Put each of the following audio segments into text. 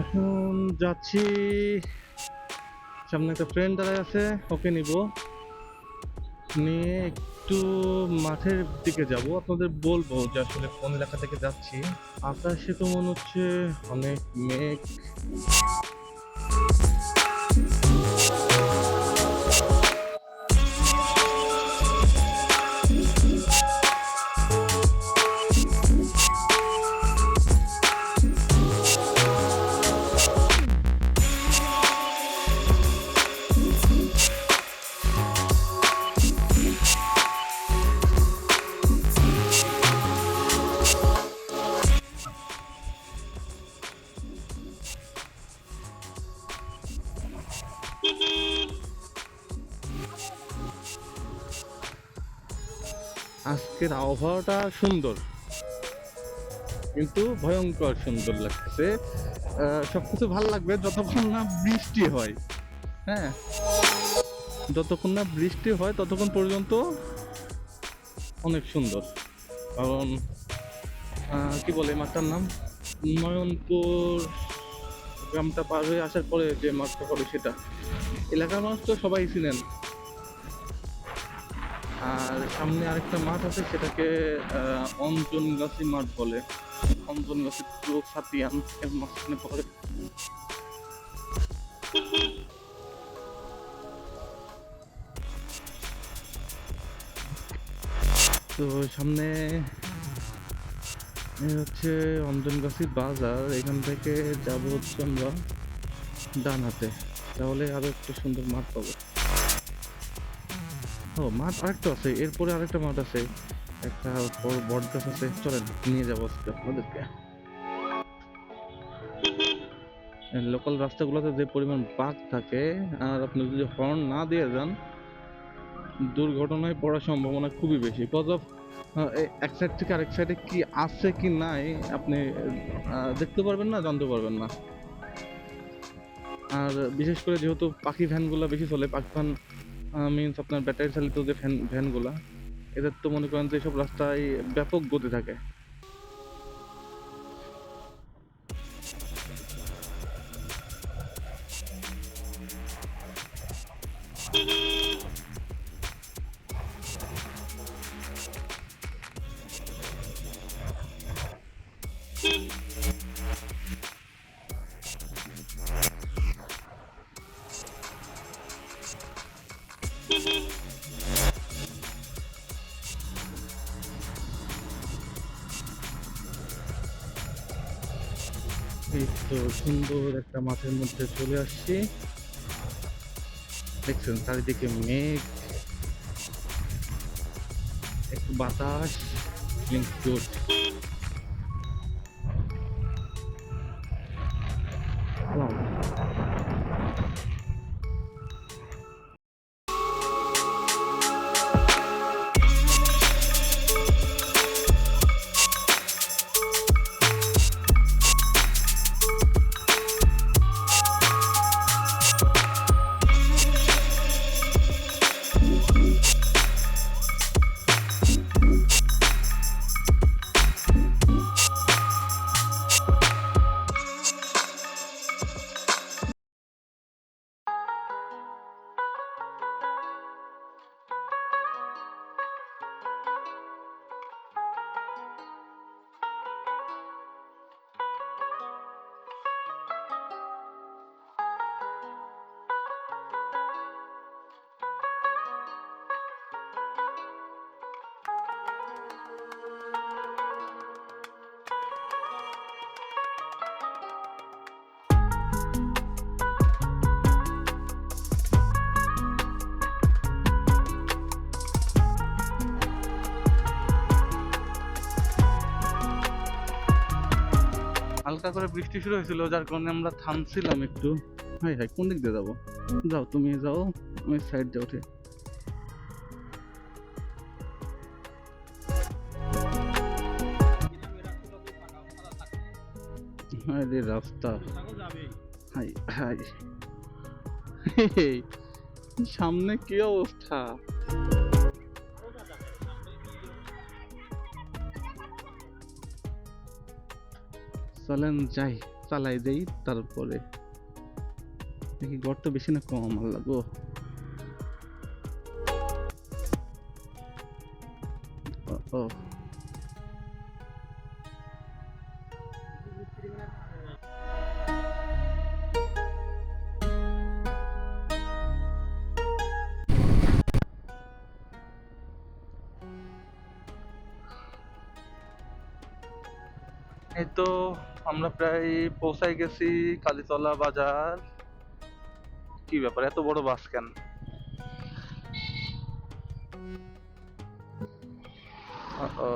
এখন যাচ্ছি, সামনে একটা ফ্রেন্ড দাঁড়ায় আছে, ওকে নিব, নিয়ে একটু মাঠের দিকে যাব, আপনাদের বলবো যে আসলে কোন এলাকা থেকে যাচ্ছি। আকাশে তো মনে হচ্ছে অনেক মেঘ। আজকের আবহাওয়াটা সুন্দর, কিন্তু ভয়ঙ্কর সুন্দর লাগছে। সবকিছু ভালো লাগবে যতক্ষণ না বৃষ্টি হয়। হ্যাঁ, যতক্ষণ না বৃষ্টি হয় ততক্ষণ পর্যন্ত অনেক সুন্দর। কারণ কি বলে মাঠটার নাম, নয়নপুর গ্রামটা পার হয়ে আসার পরে যে মাঠটা পড়ে সেটা এলাকার মানুষ তো সবাই চিনেন। আর সামনে আরেকটা মাঠ আছে, সেটাকে অঞ্জনগাছি মাঠ বলে। অঞ্জনগাছি পুরো সাতিয়ান এর মাঝখানে পড়ে। তো সামনে হচ্ছে অঞ্জনগাছি বাজার, এখান থেকে যাব হচ্ছে আমরা ডান হাতে, তাহলে আরো একটু সুন্দর মাঠ পাবো। ও মাঠ আরেকটা আছে, এরপরে আরেকটা মাঠ আছে, একটা বড় বট গাছ আছে, চলেন নিয়ে যাবো আজকে আপনাদেরকে। লোকাল রাস্তাগুলোতে যে পরিমাণ বাঘ থাকে, আর আপনি যদি হর্ন না দিয়ে যান, দুর্ঘটনায় পড়ার সম্ভাবনা খুবই বেশি। বিকজ অফ এক সাইড থেকে আরেক সাইডে কি আছে কি নাই আপনি দেখতে পারবেন না, জানতে পারবেন না। আর বিশেষ করে যেহেতু পাখি ভ্যানগুলো বেশি চলে, পাখি ভ্যান মিনস আপনার ব্যাটারি চালিত যে ভ্যানগুলা, এদের তো মনে করেন যে সব রাস্তায় ব্যাপক গতি থাকে। এই তো সুন্দর একটা মাঠের মধ্যে চলে আসছি, দেখছেন চারিদিকে মেঘ, একটু বাতাস, গুড। হালকা করে বৃষ্টি শুরু হয়েছিল, যার কারণে আমরা থামছিলাম একটু। হাই হাই, কোন দিক দিয়ে যাবো? যাও, তুমি যাও, আমি সাইড দিয়ে উঠে। আরে রাস্তা, হাই হাই, সামনে কি অবস্থা! চলেন যাই। চালাই দেই, তারপরে দেখি গর্ত বেশি না কম আমার লাগবো। ও এই তো আমরা প্রায় পৌঁছাই গেছি কালীতলা বাজার। কি ব্যাপার, এত বড় বাস কেন? ও,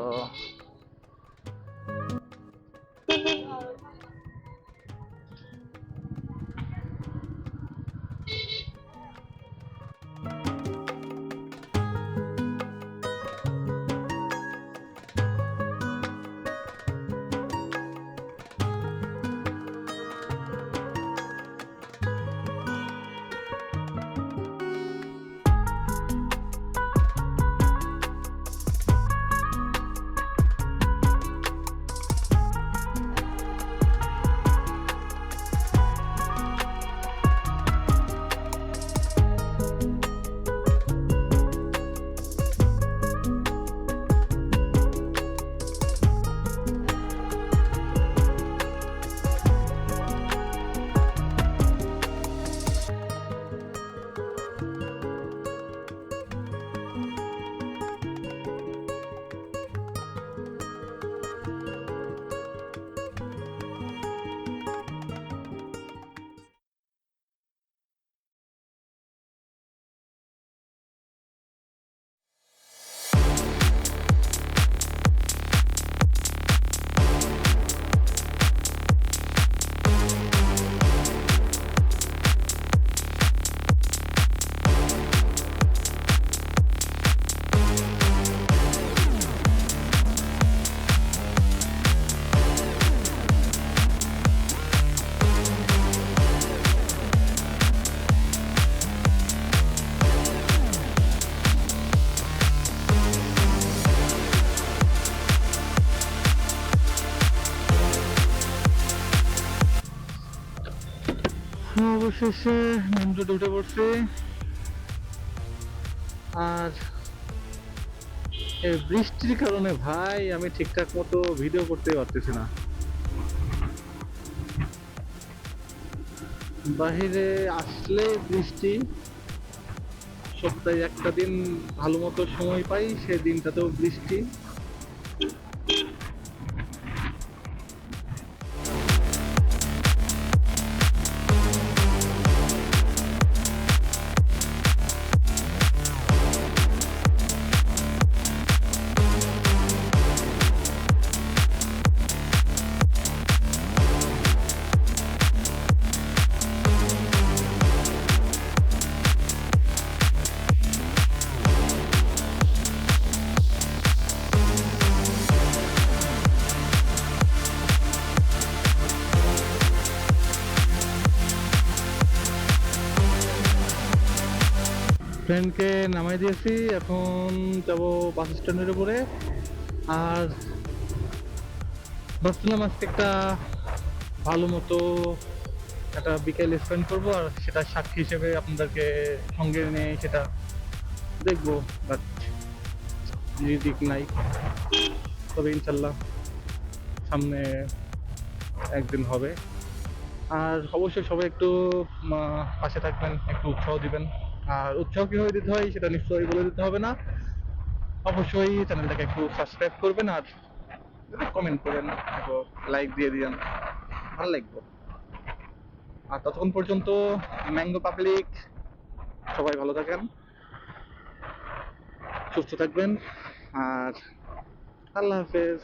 অবশেষে মেন রোডে উঠে পড়ছি। আর এই বৃষ্টির কারণে ভাই আমি ঠিকঠাক মতো ভিডিও করতে পারতেছি না। বাহিরে আসলে বৃষ্টি, সপ্তাহে একটা দিন ভালো মতো সময় পাই, সে দিনটাতেও বৃষ্টি। ট্রেনকে নামাই দিয়েছি, এখন যাব বাস স্ট্যান্ডের উপরে। আর ভাবছিলাম আজকে একটা ভালো মতো একটা বিকেল স্পেন্ড করবো, আর সেটা সাক্ষী হিসেবে আপনাদেরকে সঙ্গে নিয়ে সেটা দেখবো। বাট দিক নাই, তবে ইনশাল্লাহ সামনে একদিন হবে। আর অবশ্যই সবাই একটু পাশে থাকবেন, একটু উৎসাহ দিবেন। আর উৎসাহ কিভাবে দিতে হয় সেটা নিশ্চয়ই বলে দিতে হবে না, অবশ্যই চ্যানেলটাকে একটু সাবস্ক্রাইব করবেন আর কমেন্ট করেন, একটু লাইক দিয়ে দিন, ভালো লাগবে। আর ততক্ষণ পর্যন্ত ম্যাঙ্গো পাবলিক সবাই ভালো থাকেন, সুস্থ থাকবেন, আর আল্লাহ হাফেজ।